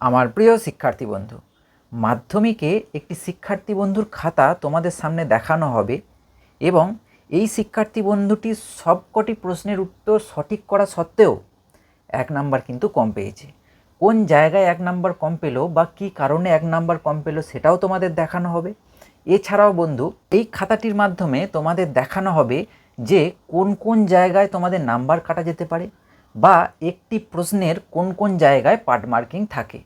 আমার প্রিয় শিক্ষার্থী বন্ধু, মাধ্যমিকে একটি শিক্ষার্থী বন্ধুর খাতা তোমাদের সামনে দেখানো হবে এবং এই শিক্ষার্থী বন্ধুটি সবকটি প্রশ্নের উত্তর সঠিক করা সত্ত্বেও 1 নাম্বার কিন্তু কম পেয়েছে। কোন জায়গায় 1 নাম্বার কম পেল বা কী কারণে 1 নাম্বার কম পেল সেটাও তোমাদের দেখানো হবে। এছাড়াও বন্ধু, এই খাতাটির মাধ্যমে তোমাদের দেখানো হবে যে কোন কোন জায়গায় তোমাদের নাম্বার কাটা যেতে পারে বা একটি প্রশ্নের কোন কোন জায়গায় পার্ট মার্কিং থাকে।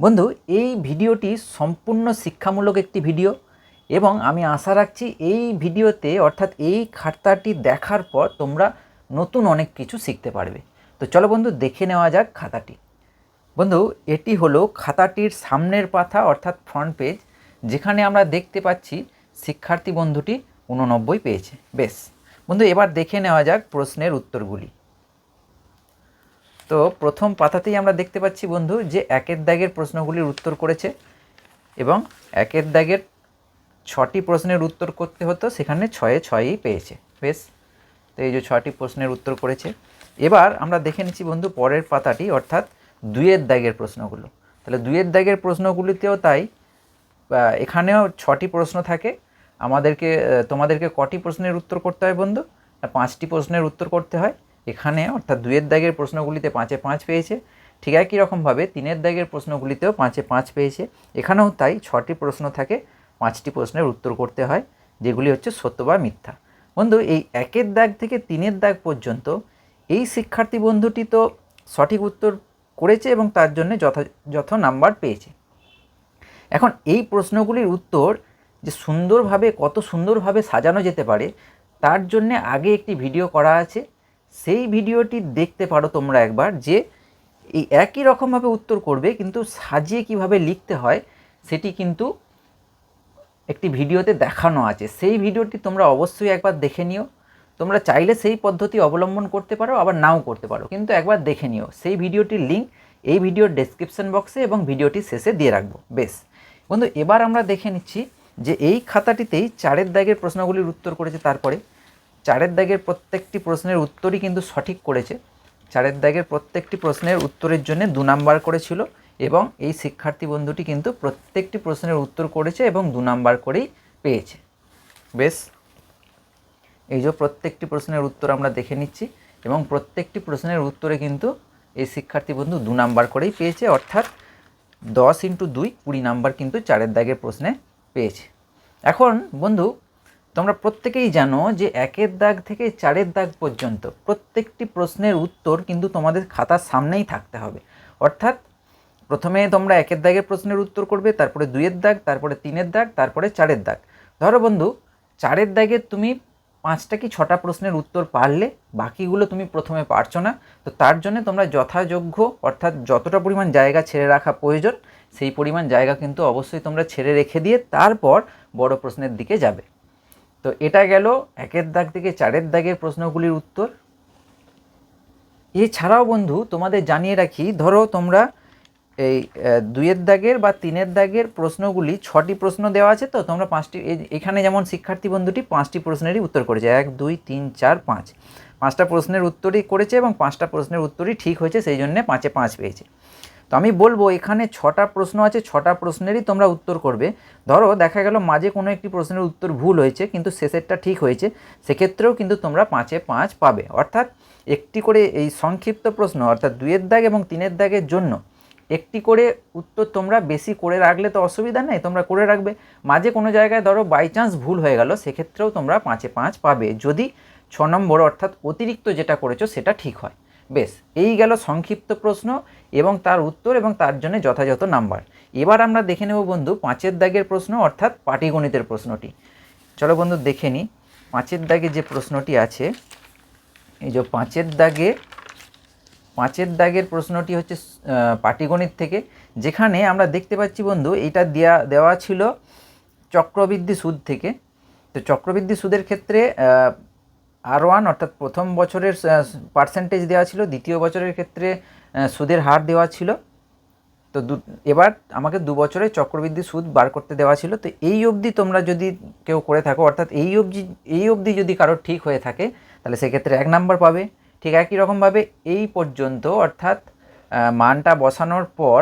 বন্ধু, এই ভিডিওটি সম্পূর্ণ শিক্ষামূলক একটি ভিডিও এবং আমি আশা রাখছি এই ভিডিওতে অর্থাৎ এই খাতাটি দেখার পর তোমরা নতুন অনেক কিছু শিখতে পারবে। তো চলো বন্ধু, দেখে নেওয়া যাক খাতাটি। বন্ধু, এটি হলো খাতাটির সামনের পাতা অর্থাৎ ফ্রন্ট পেজ, যেখানে আমরা দেখতে পাচ্ছি শিক্ষার্থী বন্ধুটি 89 পেয়েছে। বেশ বন্ধু, এবার দেখে নেওয়া যাক প্রশ্নের উত্তরগুলি। তো প্রথম পাতাতেই আমরা দেখতে পাচ্ছি বন্ধু যে 1-এর দাগের প্রশ্নগুলির উত্তর করেছে এবং 1-এর দাগের 6টি প্রশ্নের উত্তর করতে হতো, সেখানে 6-এ 6ই পেয়েছে। বেশ, তো এই যে 6টি প্রশ্নের উত্তর করেছে। এবার আমরা দেখে নিচ্ছি বন্ধু পরের পাতাটি অর্থাৎ 2-এর দাগের প্রশ্নগুলো। তাহলে 2-এর দাগের প্রশ্নগুলিতেও তাই, এখানেও 6টি প্রশ্ন থাকে। তোমাদেরকে কটি প্রশ্নের উত্তর করতে হয় বন্ধু? 5টি প্রশ্নের উত্তর করতে হয়। এখানে অর্থাৎ 2-এর দাগের প্রশ্নগুলিতে 5-এ 5 পেয়েছে। ঠিক একই রকমভাবে 3-এর দাগের প্রশ্নগুলিতেও 5-এ 5 পেয়েছে। এখানেও তাই 6টি প্রশ্ন থাকে, 5টি প্রশ্নের উত্তর করতে হয়, যেগুলি হচ্ছে সত্য বা মিথ্যা। বন্ধু, এই 1-এর দাগ থেকে 3-এর দাগ পর্যন্ত এই শিক্ষার্থী বন্ধুটি তো সঠিক উত্তর করেছে এবং তার জন্য যথাযথ নাম্বার পেয়েছে। এখন এই প্রশ্নগুলির উত্তর যে কত সুন্দরভাবে সাজানো যেতে পারে তার জন্যে আগে একটি ভিডিও করা আছে। সেই ভিডিওটি দেখতে পারো তোমরা একবার, যে এই একই রকমভাবে উত্তর করবে কিন্তু সাজিয়ে কিভাবে লিখতে হয় সেটি কিন্তু একটি ভিডিওতে দেখানো আছে। সেই ভিডিওটি তোমরা অবশ্যই একবার দেখে নিও। তোমরা চাইলে সেই পদ্ধতি অবলম্বন করতে পারো, আবার নাও করতে পারো, কিন্তু একবার দেখে নিও। সেই ভিডিওটির লিঙ্ক এই ভিডিওর ডেসক্রিপশন বক্সে এবং ভিডিওটি শেষে দিয়ে রাখবো। বেশ বন্ধু, এবার আমরা দেখে নিচ্ছি যে এই খাতাটিতেই 4-এর দাগের প্রশ্নগুলির উত্তর করেছে। তারপরে 4-এর দাগের প্রত্যেকটি প্রশ্নের উত্তরই কিন্তু সঠিক করেছে। 4-এর দাগের প্রত্যেকটি প্রশ্নের উত্তরের জন্য 2 নাম্বার করেছিল এবং এই শিক্ষার্থী বন্ধুটি কিন্তু প্রত্যেকটি প্রশ্নের উত্তর করেছে এবং 2 নাম্বার করেই পেয়েছে। বেশ, এই যে প্রত্যেকটি প্রশ্নের উত্তর আমরা দেখে নিচ্ছি এবং প্রত্যেকটি প্রশ্নের উত্তরে কিন্তু এই শিক্ষার্থী বন্ধু 2 নাম্বার করেই পেয়েছে, অর্থাৎ 10 × 2 20 নাম্বার কিন্তু 4-এর দাগের প্রশ্নে পেয়েছে। এখন বন্ধু, তোমরা প্রত্যেকেই জানো যে 1-এর দাগ থেকে 4-এর দাগ পর্যন্ত প্রত্যেকটি প্রশ্নের উত্তর কিন্তু তোমাদের খাতার সামনেই থাকতে হবে। অর্থাৎ প্রথমে তোমরা 1-এর দাগের প্রশ্নের উত্তর করবে, তারপরে 2-এর দাগ, তারপরে 3-এর দাগ, তারপরে 4-এর দাগ। ধরো বন্ধু, 4-এর দাগে তুমি 5টা কি 6টা প্রশ্নের উত্তর পারলে, বাকিগুলো তুমি প্রথমে পারছো না, তো তার জন্য তোমরা যথাযোগ্য অর্থাৎ যতটা পরিমাণ জায়গা ছেড়ে রাখা প্রয়োজন সেই পরিমাণ জায়গা কিন্তু অবশ্যই তোমরা ছেড়ে রেখে দিয়ে তারপর বড় প্রশ্নের দিকে যাবে। তো এটা গেল 1-এর দাগ থেকে 4-এর দাগের প্রশ্নগুলির উত্তর। এছাড়াও বন্ধু তোমাদের জানিয়ে রাখি, ধরো তোমরা এই 2-এর দাগের বা 3-এর দাগের প্রশ্নগুলি 6টি প্রশ্ন দেওয়া আছে, তো তোমরা 5টি, এখানে যেমন শিক্ষার্থী বন্ধুটি 5টি প্রশ্নেরই উত্তর করেছে, 1 2 3 4 5, 5টা প্রশ্নের উত্তরই করেছে এবং 5টা প্রশ্নের উত্তরই ঠিক হয়েছে, সেই জন্য 5-এ 5 পেয়েছে। তো আমি বলবো এখানে 6টা প্রশ্ন আছে, 6টা প্রশ্নেরই তোমরা উত্তর করবে। ধরো দেখা গেল মাঝে কোনো একটি প্রশ্নের উত্তর ভুল হয়েছে কিন্তু শেষেরটা ঠিক হয়েছে, সেক্ষেত্রেও কিন্তু তোমরা 5-এ 5 পাবে। অর্থাৎ একটি করে এই সংক্ষিপ্ত প্রশ্ন অর্থাৎ 2-এর দাগ এবং 3-এর দাগের জন্য একটি করে উত্তর তোমরা বেশি করে রাখলে তো অসুবিধা নেই, তোমরা করে রাখবে। মাঝে কোনো জায়গায় ধরো বাই চান্স ভুল হয়ে গেল, সেক্ষেত্রেও তোমরা 5-এ 5 পাবে, যদি 6 নম্বর অর্থাৎ অতিরিক্ত যেটা করেছো সেটা ঠিক হয়। বেশ, এই গেল সংক্ষিপ্ত প্রশ্ন এবং তার উত্তর এবং তার জন্য যথাযথ নাম্বার। এবার আমরা দেখে নেব বন্ধু 5-এর দাগের প্রশ্ন অর্থাৎ পাটিগণিতের প্রশ্নটি। চলো বন্ধু দেখে নিই 5-এর দাগে যে প্রশ্নটি আছে। এই যে 5-এর দাগের প্রশ্নটি হচ্ছে পাটিগণিত থেকে, যেখানে আমরা দেখতে পাচ্ছি বন্ধু এটা দেওয়া ছিল চক্রবৃদ্ধি সুদ থেকে। তো চক্রবৃদ্ধি সুদের ক্ষেত্রে R1 অর্থাৎ প্রথম বছরের পার্সেন্টেজ দেওয়া ছিল, দ্বিতীয় বছরের ক্ষেত্রে সুদের হার দেওয়া ছিল। তো এবার আমাকে 2 বছরের চক্রবৃদ্ধি সুদ বার করতে দেওয়া ছিল। তো এই অবধি তোমরা যদি কেউ করে থাকো, অর্থাৎ এই অবধি যদি কারোর ঠিক হয়ে থাকে, তাহলে সেক্ষেত্রে 1 নাম্বার পাবে। ঠিক একই রকমভাবে এই পর্যন্ত অর্থাৎ মানটা বসানোর পর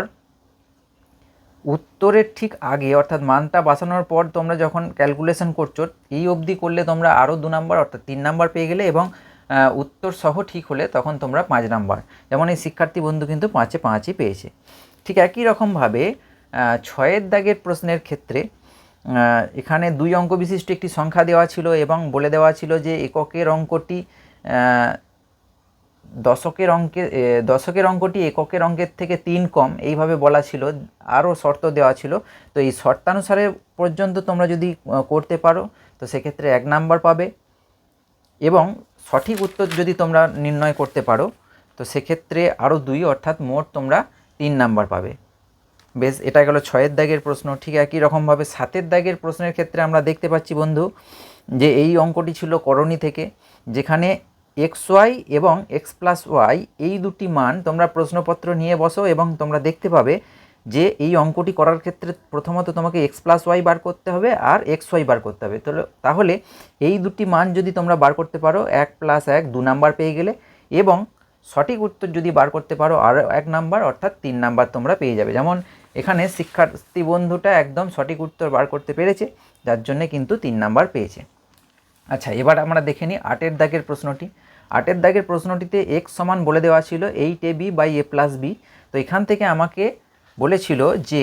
উত্তরের ঠিক আগে অর্থাৎ মানটা বসানোর পর তোমরা যখন ক্যালকুলেশন করছো এই অবধি করলে তোমরা আরও 2 নাম্বার অর্থাৎ 3 নাম্বার পেয়ে গেলে, এবং উত্তর সহ ঠিক হলে তখন তোমরা 5 নাম্বার। যেমন এই শিক্ষার্থী বন্ধু কিন্তু 5-এ 5ই পেয়েছে। ঠিক একই রকমভাবে 6-এর দাগের প্রশ্নের ক্ষেত্রে এখানে 2 অঙ্ক বিশিষ্ট একটি সংখ্যা দেওয়া ছিল এবং বলে দেওয়া ছিল যে এককের অঙ্কটি দশকের অঙ্কটি এককের অঙ্কের থেকে 3 কম, এইভাবে বলা ছিল। আরও শর্ত দেওয়া ছিল। তো এই শর্তানুসারে পর্যন্ত তোমরা যদি করতে পারো তো সেক্ষেত্রে 1 নাম্বার পাবে, এবং সঠিক উত্তর যদি তোমরা নির্ণয় করতে পারো তো সেক্ষেত্রে আরও 2 অর্থাৎ মোট তোমরা 3 নাম্বার পাবে। বেশ, এটা গেল 6-এর দাগের প্রশ্ন। ঠিক একই রকমভাবে 7-এর দাগের প্রশ্নের ক্ষেত্রে আমরা দেখতে পাচ্ছি বন্ধু যে এই অঙ্কটি ছিল করণী থেকে, যেখানে xy এবং x+y এই দুটি মান তোমরা প্রশ্নপত্র নিয়ে বসো এবং তোমরা দেখতে পাবে যে এই অঙ্কটি করার ক্ষেত্রে প্রথমত তোমাকে x+y বার করতে হবে আর xy বার করতে হবে। তাহলে এই দুটি মান যদি তোমরা বার করতে পারো 1 + 1 2 নাম্বার পেয়ে গেলে, এবং সঠিক উত্তর যদি বার করতে পারো আরও 1 নাম্বার অর্থাৎ 3 নাম্বার তোমরা পেয়ে যাবে। যেমন এখানে শিক্ষার্থী বন্ধুটা একদম সঠিক উত্তর বার করতে পেরেছে, যার জন্যে কিন্তু 3 নাম্বার পেয়েছে। আচ্ছা, এবার আমরা দেখে নিই 8-এর দাগের প্রশ্নটি। 8-এর দাগের প্রশ্নটিতে x সমান বলে দেওয়া ছিল 8ab/a+b। তো এখান থেকে আমাকে বলেছিল যে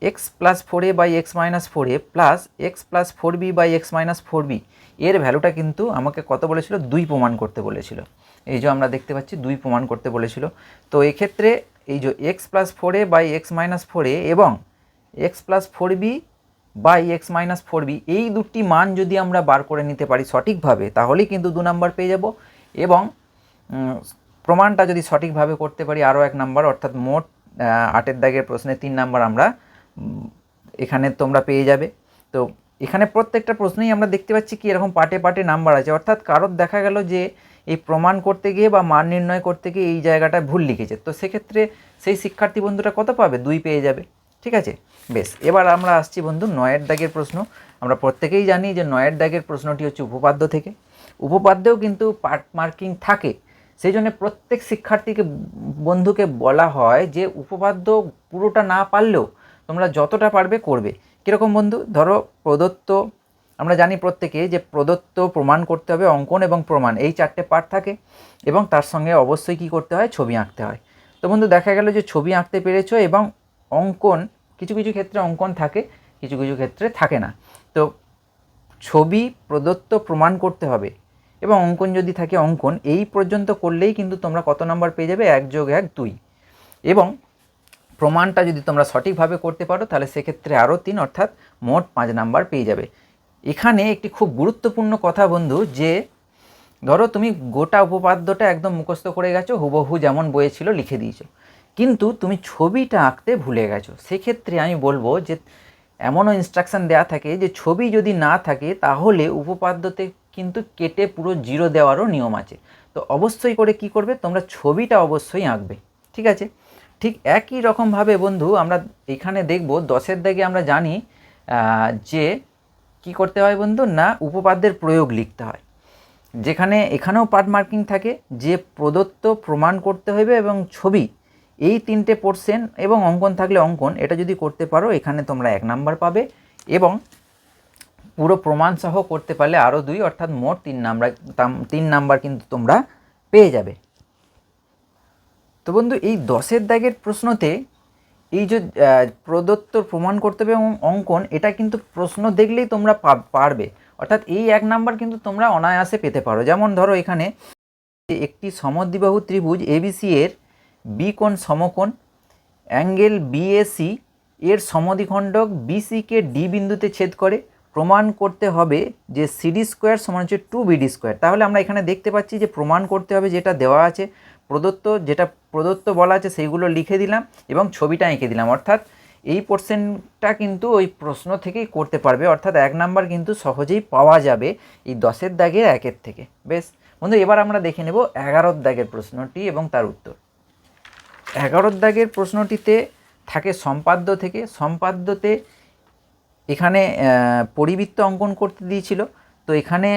x+4a/x-4a প্লাস x+4b/x-4b এর ভ্যালুটা কিন্তু আমাকে কত বলেছিল, 2 প্রমাণ করতে বলেছিল। এই যে আমরা দেখতে পাচ্ছি 2 প্রমাণ করতে বলেছিল। তো এক্ষেত্রে এই যে x+4a/x-4a এবং x+4b/x-4b এই দুটি মান যদি আমরা বার করে নিতে পারি সঠিকভাবে তাহলেই কিন্তু 2 নাম্বার পেয়ে যাব, এবং প্রমাণটা যদি সঠিকভাবে করতে পারি আরও 1 নাম্বার, অর্থাৎ মোট 8-এর দাগের প্রশ্নে 3 নাম্বার আমরা এখানে তোমরা পেয়ে যাবে। তো এখানে প্রত্যেকটা প্রশ্নেই আমরা দেখতে পাচ্ছি কি এরকম পার্টে পার্টে নাম্বার আছে, অর্থাৎ কারোর দেখা গেল যে এই প্রমাণ করতে গিয়ে বা মান নির্ণয় করতে গিয়ে এই জায়গাটা ভুল লিখেছে, তো সেক্ষেত্রে সেই শিক্ষার্থী বন্ধুটা কত পাবে, 2 পেয়ে যাবে। ঠিক আছে, বেশ, এবার আমরা আসছি বন্ধু 9-এর দাগের প্রশ্ন। আমরা প্রত্যেকেই জানি যে 9-এর দাগের প্রশ্নটি হচ্ছে উপপাদ্য থেকে। উপপাদ্যেও কিন্তু পার্ট মার্কিং থাকে, সেই জন্য প্রত্যেক শিক্ষার্থীকে বন্ধুকে বলা হয় যে উপপাদ্য পুরোটা না পারলেও তোমরা যতটা পারবে করবে। কীরকম বন্ধু, ধরো প্রদত্ত, আমরা জানি প্রত্যেকে যে প্রদত্ত প্রমাণ করতে হবে, অঙ্কন এবং প্রমাণ এই 4টে পার্ট থাকে, এবং তার সঙ্গে অবশ্যই কী করতে হয়, ছবি আঁকতে হয়। তো বন্ধু দেখা গেল যে ছবি আঁকতে পেরেছো, এবং অঙ্কন কিছু কিছু ক্ষেত্রে অঙ্কন থাকে, কিছু কিছু ক্ষেত্রে থাকে না। তো ছবি প্রদত্ত প্রমাণ করতে হবে এবং অঙ্কন যদি থাকে অঙ্কন, এই পর্যন্ত করলেই কিন্তু তোমরা কত নাম্বার পেয়ে যাবে, 1 + 1 2, এবং প্রমাণটা যদি তোমরা সঠিকভাবে করতে পারো তাহলে সেক্ষেত্রে আরও 3 অর্থাৎ মোট 5 নাম্বার পেয়ে যাবে। এখানে একটি খুব গুরুত্বপূর্ণ কথা বন্ধু, যে ধরো তুমি গোটা উপপাদ্যটা একদম মুখস্থ করে গেছো, হুবহু যেমন বইয়ে ছিল লিখে দিয়েছো, কিন্তু তুমি ছবিটা আঁকতে ভুলে গেছো। সেক্ষেত্রে আমি বলবো যে এমনও ইনস্ট্রাকশান দেওয়া থাকে যে ছবি যদি না থাকে তাহলে উপপাদ্যতে কিন্তু কেটে পুরো 0 দেওয়ারও নিয়ম আছে। তো অবশ্যই করে কি করবে, তোমরা ছবিটা অবশ্যই আঁকবে। ঠিক আছে, ঠিক একই রকমভাবে বন্ধু আমরা এখানে দেখব 10-এর দাগে আমরা জানি যে কি করতে হয় বন্ধু, না উপপাদ্যের প্রয়োগ লিখতে হয়, যেখানে এখানেও পার্ট মার্কিং থাকে যে প্রদত্ত প্রমাণ করতে হবে এবং ছবি, এই 3টে পোর্শন, এবং অঙ্কন থাকলে অঙ্কন, এটা যদি করতে পারো এখানে তোমরা 1 নাম্বার পাবে, এবং পুরো প্রমাণ সহ করতে পারলে আরও 2 অর্থাৎ মোট 3 নাম্বার কিন্তু তোমরা পেয়ে যাবে। তো বন্ধু এই 10-এর দাগের প্রশ্নতে এই যে প্রদত্ত প্রমাণ করতে হবে এবং অঙ্কন, এটা কিন্তু প্রশ্ন দেখলেই তোমরা পারবে, অর্থাৎ এই 1 নাম্বার কিন্তু তোমরা অনায়াসে পেতে পারো। যেমন ধরো এখানে একটি সমদ্বিবাহু ত্রিভুজ এবিসি এর বি কোণ সমকোণ, অ্যাঙ্গেল বিএসি এর সমদ্বিখণ্ডক বিসিকে ডি বিন্দুতে ছেদ করে, প্রমাণ করতে হবে যে সিডি স্কোয়ার সমান হচ্ছে 2BD²। তাহলে আমরা এখানে দেখতে পাচ্ছি যে প্রমাণ করতে হবে যেটা দেওয়া আছে, যেটা প্রদত্ত বলা আছে সেইগুলো লিখে দিলাম এবং ছবিটা এঁকে দিলাম, অর্থাৎ এই পোর্শনটা কিন্তু ওই প্রশ্ন থেকেই করতে পারবে, অর্থাৎ 1 নাম্বার কিন্তু সহজেই পাওয়া যাবে এই 10-এর দাগের 1-এর থেকে। বেশ বন্ধু, এবার আমরা দেখে নেব 11-র দাগের প্রশ্নটি এবং তার উত্তর। 11-র দাগের প্রশ্নটিতে থাকে সম্পাদ্য থেকে। সম্পাদ্যতে এখানে পরিবৃত্ত অঙ্কন করতে দিয়েছিল। তো এখানে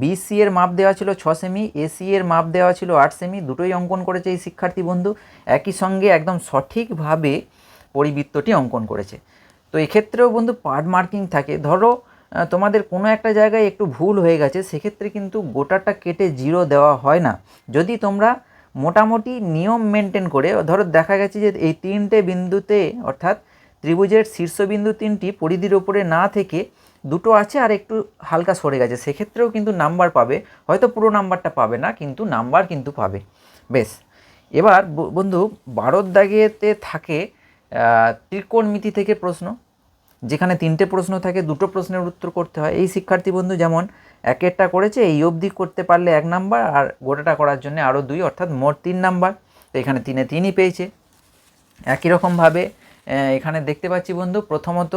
বিসি এর মাপ দেওয়া ছিল 6 সেমি, এসি এর মাপ দেওয়া ছিল 8 সেমি, দুটোই অঙ্কন করেছে এই শিক্ষার্থী বন্ধু। একই সঙ্গে একদম সঠিকভাবে পরিবৃত্তটি অঙ্কন করেছে। তো এক্ষেত্রেও বন্ধু পার্ট মার্কিং থাকে। ধরো তোমাদের কোনো একটা জায়গায় একটু ভুল হয়ে গেছে, সেক্ষেত্রে কিন্তু গোটাটা কেটে 0 দেওয়া হয় না। যদি তোমরা মোটামুটি নিয়ম মেনটেন করে, ধরো দেখা গেছে যে এই 3টে বিন্দুতে অর্থাৎ ত্রিভুজের শীর্ষবিন্দু 3টি পরিধির ওপরে না থেকে 2টো আছে আর একটু হালকা সরে গেছে, সেক্ষেত্রেও কিন্তু নাম্বার পাবে। হয়তো পুরো নাম্বারটা পাবে না, কিন্তু নাম্বার কিন্তু পাবে। বেশ, এবার বন্ধু 12 দাগেতে থাকে ত্রিকোণমিতি থেকে প্রশ্ন, যেখানে 3টে প্রশ্ন থাকে, 2টো প্রশ্নের উত্তর করতে হয়। এই শিক্ষার্থী বন্ধু যেমন একেরটা করেছে, এই অবধি করতে পারলে 1 নাম্বার, আর গোটাটা করার জন্য আরও 2, অর্থাৎ মোট 3 নাম্বার। তো এখানে 3-এ 3ই পেয়েছে। একই রকমভাবে এখানে দেখতে পাচ্ছি বন্ধু, প্রথমত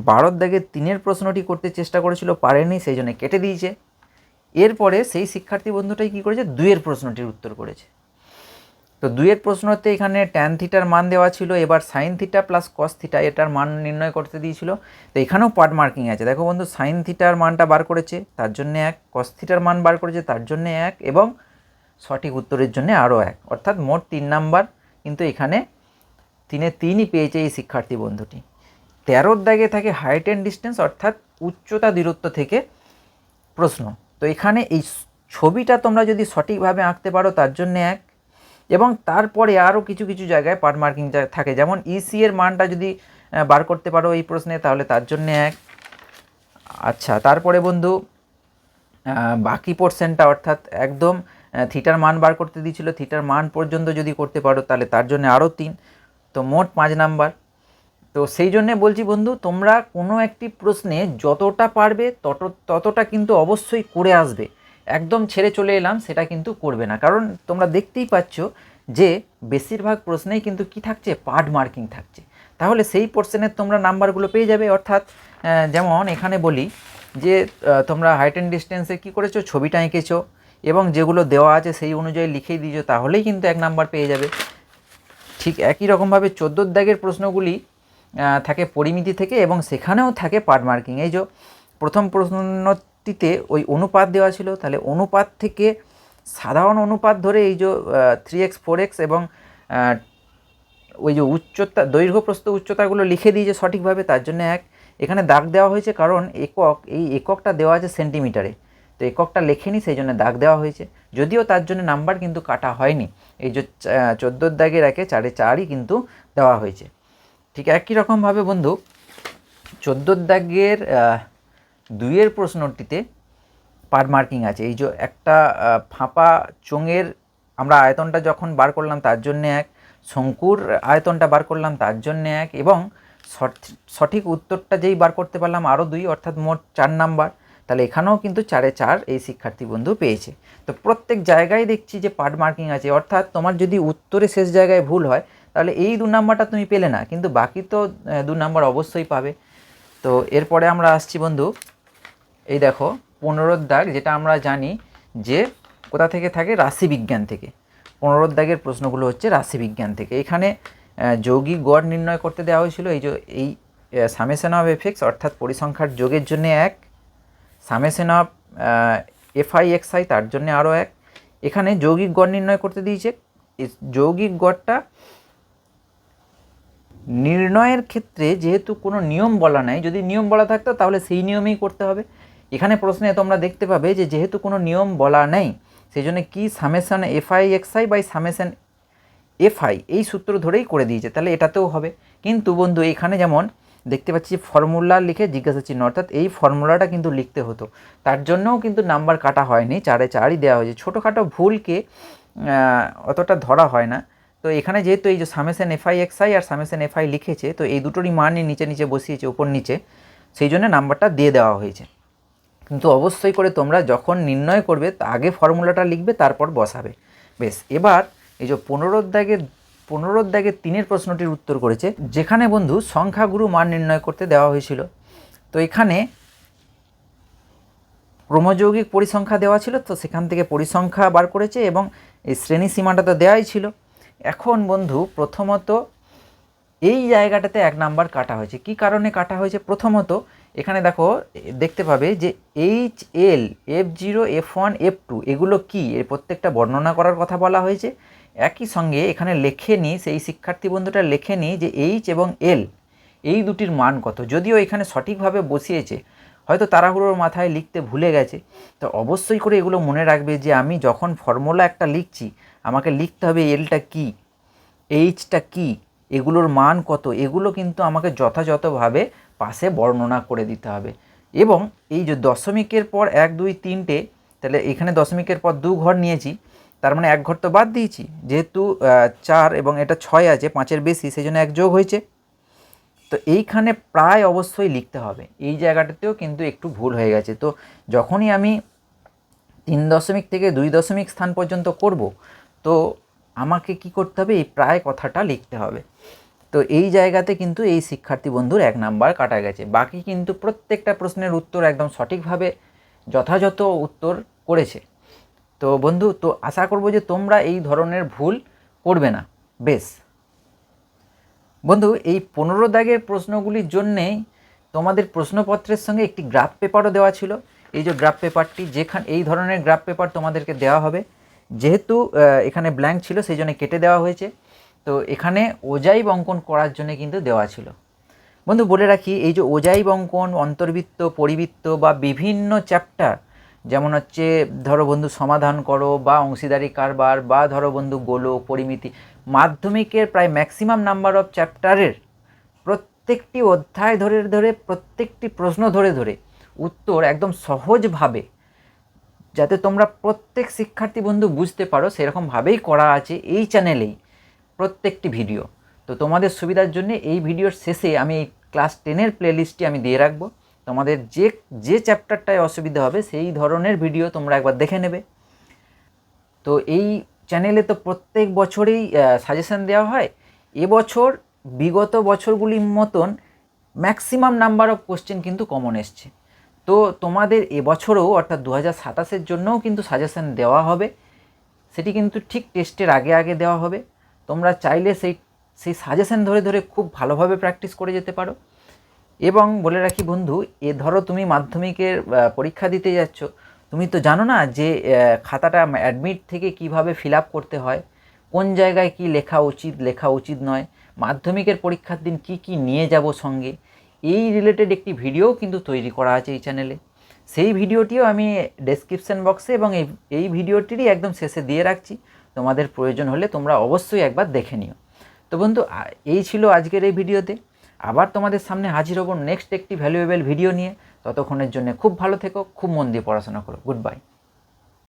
12 দাগের 3-এর প্রশ্নটি করতে চেষ্টা করেছিল, পারেনি, সেই জন্য কেটে দিয়েছে। এরপরে সেই শিক্ষার্থী বন্ধুটাই কী করেছে, 2-এর প্রশ্নটির উত্তর করেছে। তো 2-এর প্রশ্নতে এখানে ট্যান থিটার মান দেওয়া ছিল, এবার sine theta plus cos theta এটার মান নির্ণয় করতে দিয়েছিল। তো এখানেও পার্ট মার্কিং আছে। দেখো বন্ধু, সাইন থিটার মানটা বার করেছে, তার জন্য 1, কস থিটার মান বার করেছে, তার জন্য 1, এবং সঠিক উত্তরের জন্য আরও 1, অর্থাৎ মোট 3 নাম্বার। কিন্তু এখানে 3-এ 3ই পেয়েছে এই শিক্ষার্থী বন্ধুটি। 13 দাগে থাকে হাইট অ্যান্ড ডিস্টেন্স, অর্থাৎ উচ্চতা দূরত্ব থেকে প্রশ্ন। তো এখানে এই ছবিটা তোমরা যদি সঠিকভাবে আঁকতে পারো তার জন্য 1, এবং তারপরে আরও কিছু কিছু জায়গায় পার্ট মার্কিং থাকে, যেমন ইসি এর মানটা যদি বার করতে পারো এই প্রশ্নে, তাহলে তার জন্য 1। আচ্ছা, তারপরে বন্ধু বাকি পোর্শনটা, অর্থাৎ একদম থিটার মান বার করতে দিয়েছিল, থিটার মান পর্যন্ত যদি করতে পারো তাহলে তার জন্য আরও 3, তো মোট 5 নাম্বার। তো সেই জন্যে বলছি বন্ধু, তোমরা কোনো একটি প্রশ্নে যতটা পারবে ততটা কিন্তু অবশ্যই করে আসবে। একদম ছেড়ে চলে এলাম সেটা কিন্তু করবে না, কারণ তোমরা দেখতেই পাচ্ছ যে বেশিরভাগ প্রশ্নেই কিন্তু কি থাকছে, পার্ট মার্কিং থাকছে। তাহলে সেই পোর্শনের তোমরা নাম্বারগুলো পেয়ে যাবে। অর্থাৎ যেমন এখানে বলি যে তোমরা হাইট অ্যান্ড ডিস্টেন্সে কী করেছো, ছবিটা এঁকেছো এবং যেগুলো দেওয়া আছে সেই অনুযায়ী লিখেই দিয়েছো, তাহলেই কিন্তু 1 নাম্বার পেয়ে যাবে। ঠিক একই রকমভাবে 14 দাগের প্রশ্নগুলি থাকে পরিমিতি থেকে, এবং সেখানেও থাকে পার্ট মার্কিং। এই যে প্রথম প্রশ্নটিতে ওই অনুপাত দেওয়া ছিল, তাহলে অনুপাত থেকে সাধারণ অনুপাত ধরে এই যে 3x 4x এবং ওই যে উচ্চতা, দৈর্ঘ্য প্রস্থ উচ্চতাগুলো লিখে দিয়েছে সঠিকভাবে, তার জন্য 1। এখানে দাগ দেওয়া হয়েছে কারণ একক, এই এককটা দেওয়া আছে সেন্টিমিটারে, তো এককটা লেখেনি, সেই জন্য দাগ দেওয়া হয়েছে। যদিও তার জন্য নাম্বার কিন্তু কাটা হয়নি। এই যে 14 দাগের 1-এ 4-এ 4ই কিন্তু দেওয়া হয়েছে। ঠিক একই রকমভাবে বন্ধু 14 দাগের 2-এর প্রশ্নটিতে পার্ট মার্কিং আছে। এই যে একটা ফাঁপা চোঙের আমরা আয়তনটা যখন বার করলাম তার জন্যে 1, শঙ্কুর আয়তনটা বার করলাম তার জন্যে 1, এবং সঠিক উত্তরটা যেই বার করতে পারলাম আরও 2, অর্থাৎ মোট 4 নাম্বার। তাহলে এখানেও কিন্তু 4-এ 4 এই শিক্ষার্থী বন্ধু পেয়েছে। তো প্রত্যেক জায়গায় দেখছি যে পার্ট মার্কিং আছে, অর্থাৎ তোমার যদি উত্তরে শেষ জায়গায় ভুল হয় তাহলে এই 2 নাম্বারটা তুমি পেলে না, কিন্তু বাকি তো 2 নাম্বার অবশ্যই পাবে। তো এরপরে আমরা আসছি বন্ধু, এই দেখো 15 দাগ, যেটা আমরা জানি যে কোথা থেকে থাকে, রাশিবিজ্ঞান থেকে। 15 দাগের প্রশ্নগুলো হচ্ছে রাশিবিজ্ঞান থেকে। এখানে যৌগিক গড় নির্ণয় করতে দেওয়া হয়েছিল। এই যে এই সামেশন অফ এফএক্স, অর্থাৎ পরিসংখ্যার যোগের জন্য 1, সামেশন অফ এফআই এক্সআই তার জন্য আরও 1। এখানে যৌগিক গড় নির্ণয় করতে দিয়েছে। যৌগিক গড়টা নির্ণয়ের ক্ষেত্রে যেহেতু কোনো নিয়ম বলা নাই, যদি নিয়ম বলা থাকতো তাহলে সেই নিয়মেই করতে হবে। এখানে প্রশ্নে তোমরা দেখতে পাবে যে যেহেতু কোনো নিয়ম বলা নেই, সেই জন্য কি summation F I X I by summation F I এই সূত্র ধরেই করে দিয়েছে, তাহলে এটাতেও হবে। কিন্তু বন্ধু এখানে যেমন দেখতে পাচ্ছি ফর্মুলা লিখে জিজ্ঞাসা চিহ্ন, অর্থাৎ এই ফর্মুলাটা কিন্তু লিখতে হতো, তার জন্যও কিন্তু নাম্বার কাটা হয়নি, 4-এ 4ই দেওয়া হয়েছে। ছোটোখাটো ভুলকে অতটা ধরা হয় না। তো এখানে যেহেতু এই যে সামেশন এফআই এক্সআই আর সামেশন এফআই লিখেছে, তো এই দুটোরই মানই নিচে নিচে বসিয়েছে, উপর নিচে, সেই জন্য নাম্বারটা দিয়ে দেওয়া হয়েছে। কিন্তু অবশ্যই করে তোমরা যখন নির্ণয় করবে আগে ফর্মুলাটা লিখবে, তারপর বসাবে। বেশ, এবার এই যে 15 দাগে 3-এর প্রশ্নটির উত্তর করেছে, যেখানে বন্ধু সংখ্যাগুরু মান নির্ণয় করতে দেওয়া হয়েছিল। তো এখানে ক্রমযৌগিক পরিসংখ্যা দেওয়া ছিল, তো সেখান থেকে পরিসংখ্যা বার করেছে, এবং এই শ্রেণী সীমাটা তো দেওয়াই ছিল। এখন বন্ধু প্রথমত এই জায়গাটাতে 1 নাম্বার কাটা হয়েছে। কি কারণে কাটা হয়েছে? প্রথমত এখানে দেখো, দেখতে পাবে যে HL, F0, F1, F2 এগুলো কি, এর প্রত্যেকটা বর্ণনা করার কথা বলা হয়েছে, একই সঙ্গে এখানে লেখে নিই, সেই শিক্ষার্থী বন্ধুটা লেখে নিই যে এইচ এবং এল এই দুটির মান কত। যদিও এখানে সঠিকভাবে বসিয়েছে, হয়তো তাড়াহুড়োর মাথায় লিখতে ভুলে গেছে, তো অবশ্যই করে এগুলো মনে রাখবে যে আমি যখন ফর্মুলা একটা লিখছি আমাকে লিখতে হবে এলটা কী, এইচটা কী, এগুলোর মান কত, এগুলো কিন্তু আমাকে যথাযথভাবে পাশে বর্ণনা করে দিতে হবে। এবং এই যে দশমিকের পর 1 2 3টে, তাহলে এখানে দশমিকের পর 2 ঘর নিয়েছি, তার মানে 1 ঘর তো বাদ দিয়েছি, যেহেতু 4 এবং এটা 6 আছে, 5-এর বেশি, সেই জন্য 1 যোগ হয়েছে। তো এইখানে প্রায় অবশ্যই লিখতে হবে, এই জায়গাটাতেও কিন্তু একটু ভুল হয়ে গেছে। তো যখনই আমি 3 দশমিক থেকে 2 দশমিক স্থান পর্যন্ত করব, তো আমাকে কি করতে হবে, এই প্রায় কথাটা লিখতে হবে। তো এই জায়গাতে কিন্তু এই শিক্ষার্থী বন্ধুর 1 নাম্বার কাটা গেছে। বাকি কিন্তু প্রত্যেকটা প্রশ্নের উত্তর একদম সঠিকভাবে যথাযথ উত্তর করেছে। তো বন্ধু, তো আশা করব যে তোমরা এই ধরনের ভুল করবে না। বেশ বন্ধু, এই 15 দাগের প্রশ্নগুলির জন্যেই তোমাদের প্রশ্নপত্রের সঙ্গে একটি গ্রাফ পেপারও দেওয়া ছিল। এই যে গ্রাফ পেপারটি, যেখানে এই ধরনের গ্রাফ পেপার তোমাদেরকে দেওয়া হবে, যেহেতু এখানে ব্ল্যাঙ্ক ছিল সেই জন্য কেটে দেওয়া হয়েছে। তো এখানে ওজাইব অঙ্কন করার জন্য কিন্তু দেওয়া ছিল। বন্ধু বলে রাখি, এই যে ওজাইব অঙ্কন, অন্তর্বৃত্ত, পরিবৃত্ত বা বিভিন্ন চ্যাপ্টার, যেমন হচ্ছে ধরো বন্ধু সমাধান করো বা অংশীদারি কারবার বা ধরো বন্ধু গোলক, পরিমিতি, মাধ্যমিকের প্রায় ম্যাক্সিমাম নাম্বার অফ চ্যাপ্টারের প্রত্যেকটি অধ্যায় ধরে ধরে, প্রত্যেকটি প্রশ্ন ধরে ধরে উত্তর একদম সহজভাবে, যাতে তোমরা প্রত্যেক শিক্ষার্থী বন্ধু বুঝতে পারো সেরকমভাবেই করা আছে এই চ্যানেলেই প্রত্যেকটি ভিডিও। তো তোমাদের সুবিধার জন্য এই ভিডিওর শেষে আমি এই ক্লাস 10-এর প্লেলিস্টটি আমি দিয়ে রাখবো। তোমাদের যে চ্যাপ্টারটায় অসুবিধা হবে সেই ধরনের ভিডিও তোমরা একবার দেখে নেবে। তো এই চ্যানেলে তো প্রত্যেক বছরেই সাজেশান দেওয়া হয়। এবছর বিগত বছরগুলির মতন ম্যাক্সিমাম নাম্বার অফ কোশ্চেন কিন্তু কমন এসছে। তো তোমাদের এবছরও অর্থাৎ 2027-এর জন্যও কিন্তু সাজেশান দেওয়া হবে, সেটি কিন্তু ঠিক টেস্টের আগে আগে দেওয়া হবে। তোমরা চাইলে সেই সাজেশান ধরে ধরে খুব ভালোভাবে প্র্যাকটিস করে যেতে পারো। এবং বলে রাখি বন্ধু, ধরো তুমি মাধ্যমিকের পরীক্ষা দিতে যাচ্ছ, তুমি তো জানো না যে খাতাটা অ্যাডমিট থেকে কিভাবে ফিল আপ করতে হয়, কোন জায়গায় কি লেখা উচিত নয়, মাধ্যমিকের পরীক্ষার দিন কি কি নিয়ে যাব সঙ্গে, এই রিলেটেড একটি ভিডিও কিন্তু তৈরি করা আছে এই চ্যানেলে। সেই ভিডিওটিও আমি ডেসক্রিপশন বক্সে এবং এই ভিডিওটিরই একদম শেষে দিয়ে রাখছি, তোমাদের প্রয়োজন হলে তোমরা অবশ্যই একবার দেখে নিও। তো বন্ধু, এই ছিল আজকের এই ভিডিওতে। আবার তোমাদের সামনে হাজির হব নেক্সট একটি ভ্যালুয়েবল ভিডিও নিয়ে। ততক্ষণের জন্য খুব ভালো থেকো, খুব মন দিয়ে পড়াশোনা করো। Good bye.